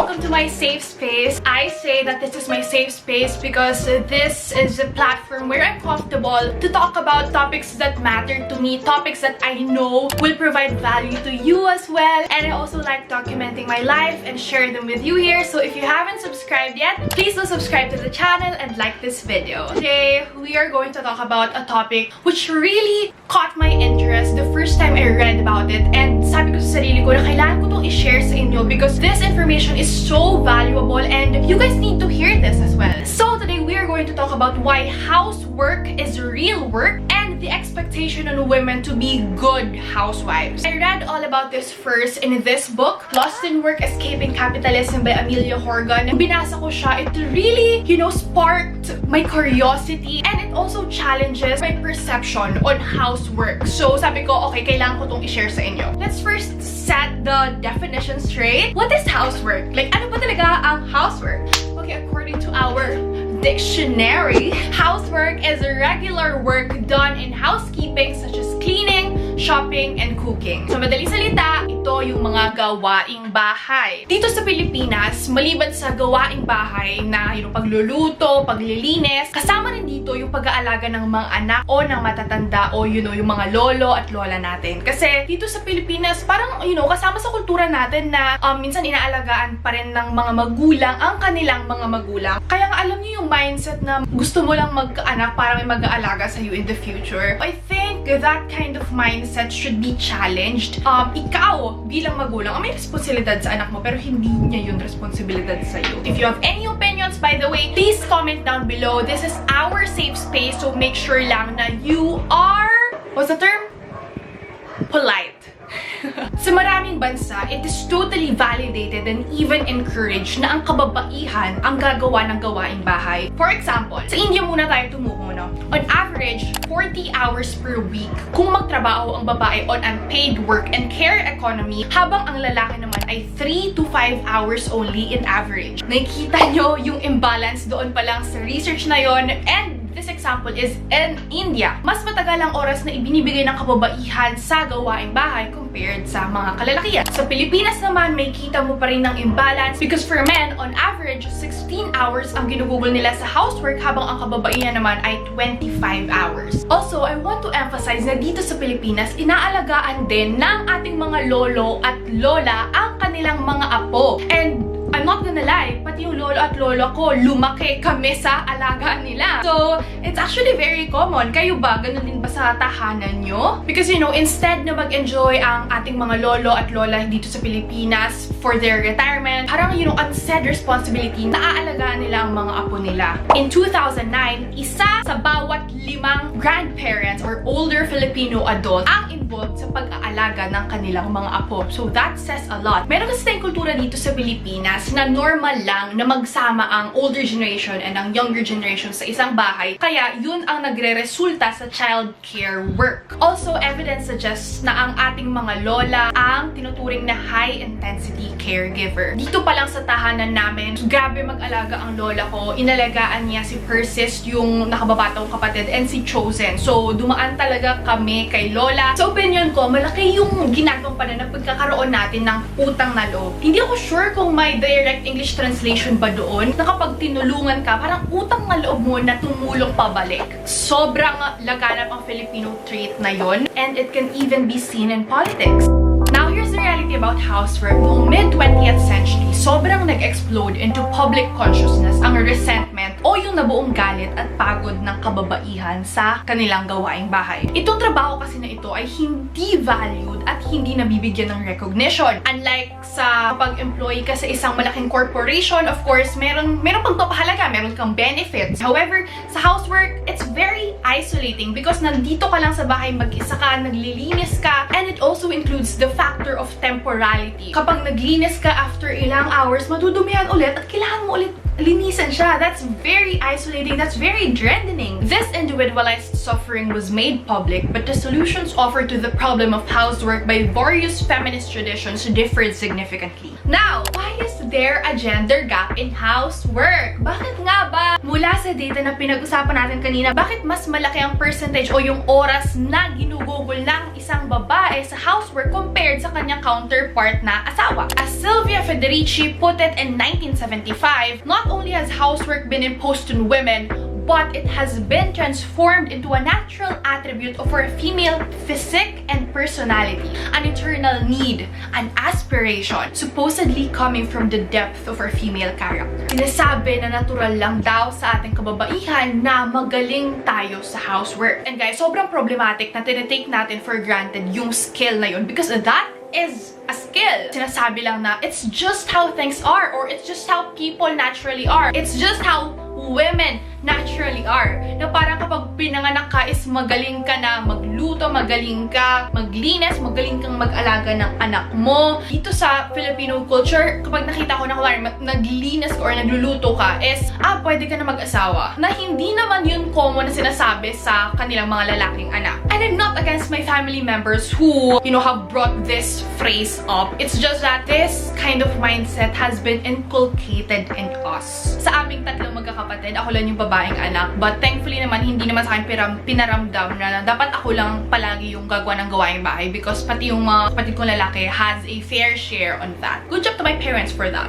welcome to my safe space. I say that this is my safe space because this is a platform where I'm comfortable to talk about topics that matter to me, topics that I know will provide value to you as well. And I also like documenting my life and sharing them with you here. So if you haven't subscribed yet, please do subscribe to the channel and like this video. Today, we are going to talk about a topic which really caught my interest the first time I read about it. And sabi ko sa sarili ko na kailangan ko itong i-share sa inyo because this information is so valuable and you guys need to hear this as well. So today, we are going to talk about why housework is real work and the expectation on women to be good housewives. I read all about this first in this book, Lost in Work, Escaping Capitalism by Amelia Horgan. Binasa ko siya, it really, sparked my curiosity and it also challenges my perception on housework. So sabi ko, okay, kailangan ko itong i-share sa inyo. Let's first set the definition straight. What is housework? Like, ano ba talaga ang housework? Okay, according to our dictionary, housework is regular work done in housekeeping such as cleaning, shopping, and cooking. Sa madaling salita, ito yung mga gawaing bahay. Dito sa Pilipinas, maliban sa gawaing bahay na pagluluto, paglilinis, kasama rin dito yung pag-aalaga ng mga anak o ng matatanda o yung mga lolo at lola natin. Kasi dito sa Pilipinas, parang kasama sa kultura natin na minsan inaalagaan pa rin ng mga magulang ang kanilang mga magulang. Kaya nga alam niyo yung mindset na gusto mo lang magkaanak para may mag-aalaga sa you in the future. I think that kind of mindset should be challenged. Ikaw bilang magulang, may responsibilidad sa anak mo pero hindi niya yung responsibilidad sa iyo. If you have any opinions, by the way, please comment down below. This is our safe space, so make sure lang na you are, what's the term? Polite. Sa maraming bansa, it is totally validated and even encouraged na ang kababaihan ang gagawa ng gawaing bahay. For example, sa India muna tayo tumuko, no? On average, 40 hours per week kung magtrabaho ang babae on unpaid work and care economy, habang ang lalaki naman ay 3 to 5 hours only in average. Nakikita nyo yung imbalance doon pa lang sa research na yon, and this example is in India. Mas matagal ang oras na ibinibigay ng kababaihan sa gawaing bahay compared sa mga kalalakihan. Sa Pilipinas naman, may kita mo pa rin ng imbalance because for men, on average, 16 hours ang ginugugol nila sa housework habang ang kababaihan naman ay 25 hours. Also, I want to emphasize na dito sa Pilipinas, inaalagaan din ng ating mga lolo at lola ang kanilang mga apo. And I'm not gonna lie, pati yung lolo at lola ko, lumaki kami sa alagaan nila. So, it's actually very common. Kayo ba? Ganun din ba sa tahanan nyo? Because, instead na mag-enjoy ang ating mga lolo at lola dito sa Pilipinas for their retirement, parang unsaid responsibility, naaalagaan nila ang mga apo nila. In 2009, isa sa bawat 5 grandparents or older Filipino adults ang involved sa pag-aalaga ng kanilang mga apo. So, that says a lot. Meron kasi tayong kultura dito sa Pilipinas na normal lang na magsama ang older generation and ang younger generation sa isang bahay. Kaya yun ang nagre-resulta sa child care work. Also, evidence suggests na ang ating mga lola ang tinuturing na high-intensity caregiver. Dito pa lang sa tahanan namin, grabe mag-alaga ang lola ko. Inalagaan niya si Persis, yung nakababatang kapatid, and si Chosen. So, dumaan talaga kami kay lola. Sa opinion ko, malaki yung ginagampanan ng pagkakaroon natin ng utang na loob. Hindi ako sure kung may direct English translation ba doon na kapag tinulungan ka, parang utang na loob mo na tumulong pabalik. Sobrang laganap ang Filipino trait na yon, and it can even be seen in politics. Now, here's the reality about housework. Noong mid-20th century, sobrang nag-explode into public consciousness ang resentment o yung nabuong galit at pagod ng kababaihan sa kanilang gawaing bahay. Itong trabaho kasi na ito ay hindi valued at hindi nabibigyan ng recognition. Unlike sa pag-employee ka sa isang malaking corporation, of course, meron pagpapahalaga, meron kang benefits. However, sa housework, it's very isolating because nandito ka lang sa bahay, mag-isa ka, naglilinis ka, and it also includes the factor of temporality. Kapag naglinis ka after ilang hours, madudumihan ulit at kailangan mo ulit linisan siya. That's very isolating. That's very draining. This individualized suffering was made public, but the solutions offered to the problem of housework by various feminist traditions differed significantly. Now, why is there a gender gap in housework? Bakit nga ba? Mula sa data na pinag-usapan natin kanina, bakit mas malaki ang percentage o yung oras na ginugugol ng isang babae sa housework compared compared sa kanyang counterpart na asawa. As Sylvia Federici put it in 1975, not only has housework been imposed on women, but it has been transformed into a natural attribute of our female physique and personality, an internal need, an aspiration, supposedly coming from the depth of our female character. Sinasabi na natural lang daw sa ating kababaihan na magaling tayo sa housework. And guys, sobrang problematic na tinitake natin for granted yung skill na yun because that is a skill. Sinasabi lang na it's just how things are, or it's just how people naturally are. It's just how women naturally are. Na parang kapag pinanganak ka is magaling ka na magluto, magaling ka maglinis, magaling kang mag-alaga ng anak mo. Dito sa Filipino culture, kapag nakita ko na kung naglinis ka or nagluluto ka is, pwede ka na mag-asawa. Na hindi naman yun common na sinasabi sa kanilang mga lalaking anak. And I'm not against my family members who, have brought this phrase up. It's just that this kind of mindset has been inculcated in us. Sa aming tatlong magkakapatid, ako lang yung babaeng anak. But thankfully naman, hindi naman sa akin pinaramdam na dapat ako lang palagi yung gagawa ng gawaing bahay because pati yung mga kapatid kong lalaki has a fair share on that. Good job to my parents for that.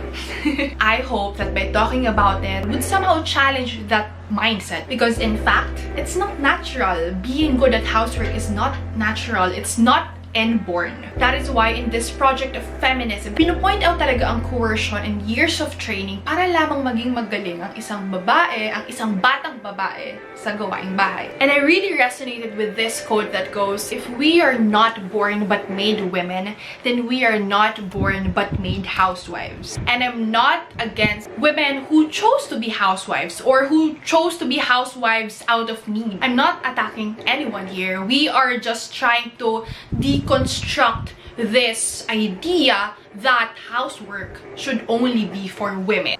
I hope that by talking about it would somehow challenge that mindset because in fact, it's not natural. Being good at housework is not natural. It's not inborn. That is why in this project of feminism, pinupoint out talaga ang coercion and years of training para lamang maging magaling ang isang babae, ang isang batang babae sa gawaing bahay. And I really resonated with this quote that goes, if we are not born but made women, then we are not born but made housewives. And I'm not against women who chose to be housewives or who chose to be housewives out of need. I'm not attacking anyone here. We are just trying to deconstruct this idea that housework should only be for women.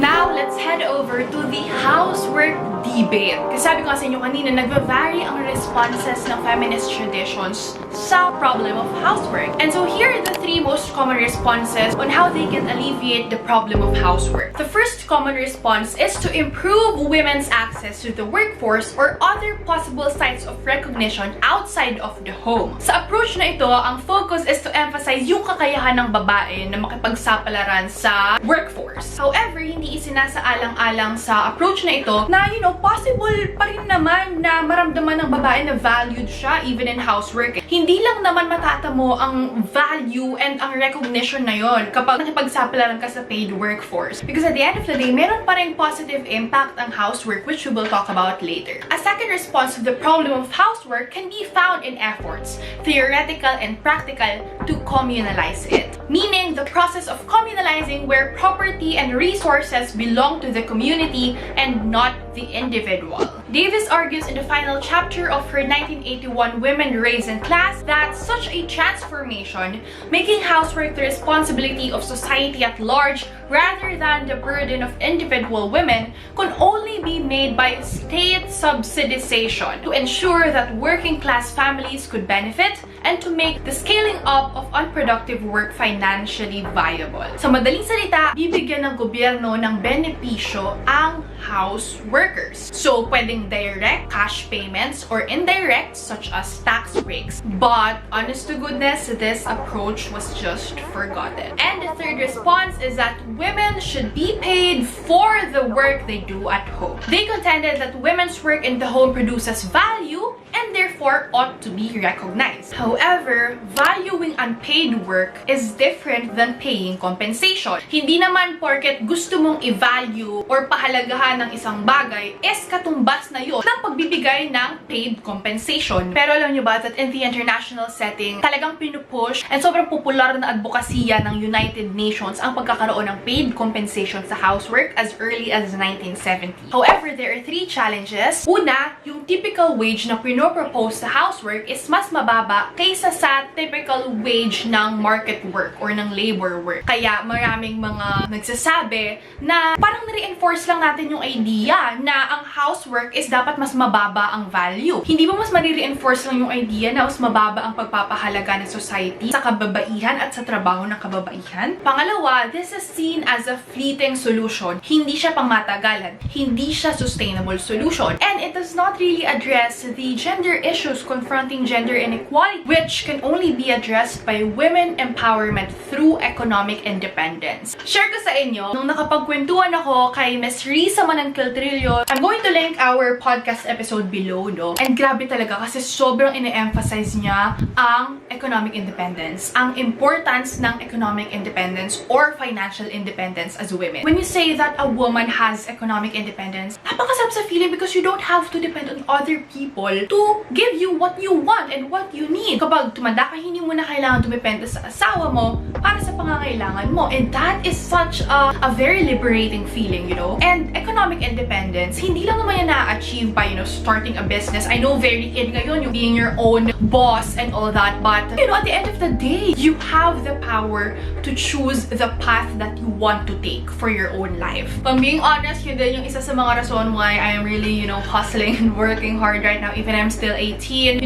Now, let's head over to the housework debate. Kasi sabi ko sa inyo kanina, nagva-vary ang responses ng feminist traditions sa problem of housework. And so here are the three most common responses on how they can alleviate the problem of housework. The first common response is to improve women's access to the workforce or other possible sites of recognition outside of the home. Sa approach na ito, ang focus is to emphasize yung kakayahan ng babae na makipagsapalaran sa workforce. However, hindi isinasaalang-alang sa approach na ito na, possible pa rin naman na maramdaman ng babae na valued siya even in housework. Hindi lang naman matatamo ang value and ang recognition na yon kapag nakipagsapalaran ka sa paid workforce. Because at the end of the day, meron pa rin positive impact ang housework which we will talk about later. A second response to the problem of housework can be found in efforts, theoretical and practical, to communalize it. Meaning the process of communalizing where property and resources belong to the community and not the individual. Davis argues in the final chapter of her 1981 Women Raised in Class that such a transformation, making housework the responsibility of society at large rather than the burden of individual women, can only be made by state subsidization to ensure that working class families could benefit and to make the scaling up of unproductive work financially viable. Sa madaling salita, bibigyan ng gobyerno ng benepisyo ang house workers. So, pwedeng direct cash payments or indirect such as tax breaks. But, honest to goodness, this approach was just forgotten. And the third response is that women should be paid for the work they do at home. They contended that women's work in the home produces value and therefore ought to be recognized. However, valuing unpaid work is different than paying compensation. Hindi naman porket gusto mong i-value or pahalagahan ng isang bagay is katumbas na yun ng pagbibigay ng paid compensation. Pero alam nyo ba that in the international setting, talagang pinupush and sobrang popular na advokasya ng United Nations ang pagkakaroon ng paid compensation sa housework as early as 1970. However, there are three challenges. Una, yung typical wage na pinopropose sa housework is mas mababa kaysa sa typical wage ng market work or ng labor work. Kaya maraming mga nagsasabi na parang na-reinforce lang natin yung idea na ang housework is dapat mas mababa ang value. Hindi ba mas ma-reinforce lang yung idea na mas mababa ang pagpapahalaga ng society sa kababaihan at sa trabaho ng kababaihan? Pangalawa, this is seen as a fleeting solution. Hindi siya pangmatagalan. Hindi siya sustainable solution. And it does not really address the gender issues confronting gender inequality, which can only be addressed by women empowerment through economic independence. Share ko sa inyo, nung nakapagkwentuhan ako kay Ms. Risa Manangkiltrillo, I'm going to link our podcast episode below, no? And grabe talaga kasi sobrang ine-emphasize niya ang economic independence, ang importance ng economic independence or financial independence as women. When you say that a woman has economic independence, napakasarap sa feeling because you don't have to depend on other people to give you what you want and what you need. Kapag tumanda ka, hindi mo na kailangan dumepende sa asawa mo para sa pangangailangan mo. And that is such a very liberating feeling, you know? And economic independence, hindi lang naman yan na-achieve by, starting a business. I know very in ngayon, yung being your own boss and all that, but, at the end of the day, you have the power to choose the path that you want to take for your own life. If I'm being honest, yun din yung isa sa mga rason why I am really, hustling and working hard right now, even I'm still 18,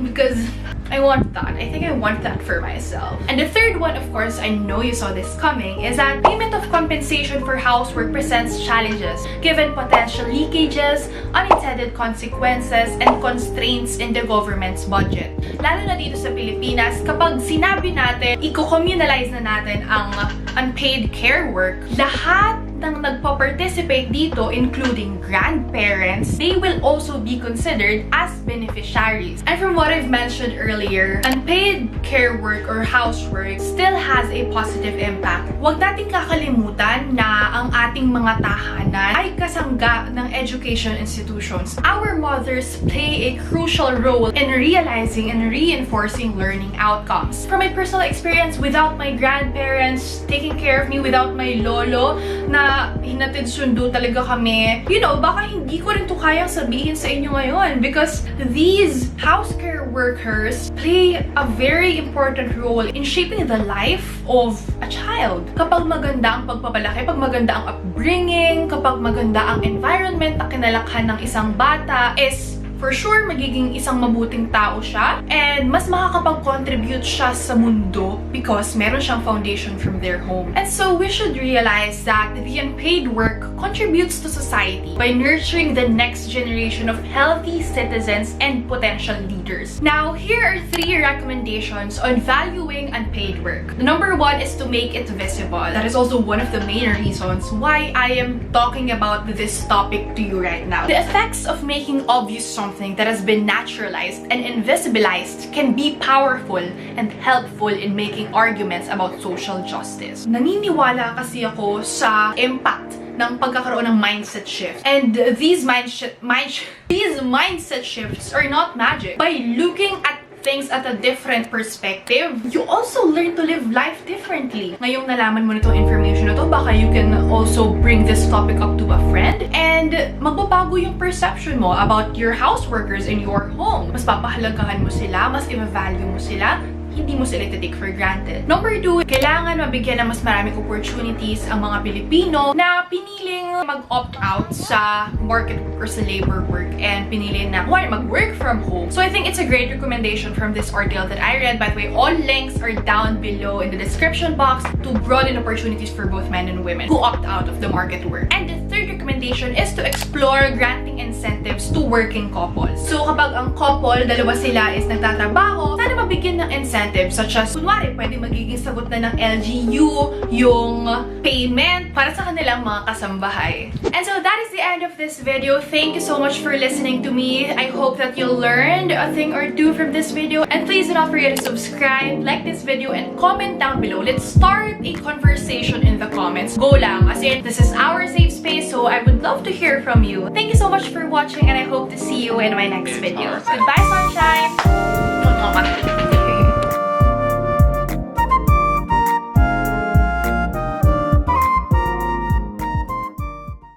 because I want that. I think I want that for myself. And the third one, of course, I know you saw this coming, is that payment of compensation for housework presents challenges given potential leakages, unintended consequences, and constraints in the government's budget. Lalo na dito sa Pilipinas, kapag sinabi natin, i-communalize na natin ang unpaid care work, lahat ng nagpa-participate dito, including grandparents, they will also be considered as beneficiaries. And from what I've mentioned earlier, unpaid care work or housework still has a positive impact. Huwag nating kakalimutan na ang ating mga tahanan ay kasangga ng education institutions. Our mothers play a crucial role in realizing and reinforcing learning outcomes. From my personal experience, without my grandparents taking care of me, without my lolo na hinatid sundo talaga kami, baka hindi ko rin to kayang sabihin sa inyo ngayon because these house care workers play a very important role in shaping the life of a child. Kapag maganda ang pagpapalaki, kapag maganda ang upbringing, kapag maganda ang environment na kinalakhan ng isang bata, is for sure, magiging isang mabuting tao siya and mas makakapag-contribute siya sa mundo because meron siyang foundation from their home. And so, we should realize that the unpaid work contributes to society by nurturing the next generation of healthy citizens and potential leaders. Now, here are 3 recommendations on valuing unpaid work. The number 1 is to make it visible. That is also one of the main reasons why I am talking about this topic to you right now. The effects of making obvious something that has been naturalized and invisibilized can be powerful and helpful in making arguments about social justice. Naniniwala kasi ako sa impact ng pagkakaroon ng mindset shift. And these mindset shifts are not magic. By looking at things at a different perspective, you also learn to live life differently. Ngayong nalaman mo nitong information na to, baka you can also bring this topic up to a friend and magbabago yung perception mo about your house workers in your home. Mas papahalagahan mo sila, mas i-value mo sila, hindi mo sila take for granted. Number 2, kailangan mabigyan ng mas maraming opportunities ang mga Pilipino na piniling mag-opt out sa market work or sa labor work and pinili na mag-work from home. So I think it's a great recommendation from this article that I read. By the way, all links are down below in the description box to broaden opportunities for both men and women who opt out of the market work. And the third recommendation is to explore granting incentives to working couples. So kapag ang couple, dalawa sila is nagtatrabaho, sana mabigyan ng incentives such as, kunwari, pwede magiging sagot na ng LGU yung payment para sa kanilang mga kasambahay. And so that is the end of this video. Thank you so much for listening to me. I hope that you learned a thing or two from this video. And please do not forget to subscribe, like this video, and comment down below. Let's start a conversation in the comments. Go lang, as in, this is our safe space, so I would love to hear from you. Thank you so much for watching, and I hope to see you in my next video. Goodbye, sunshine!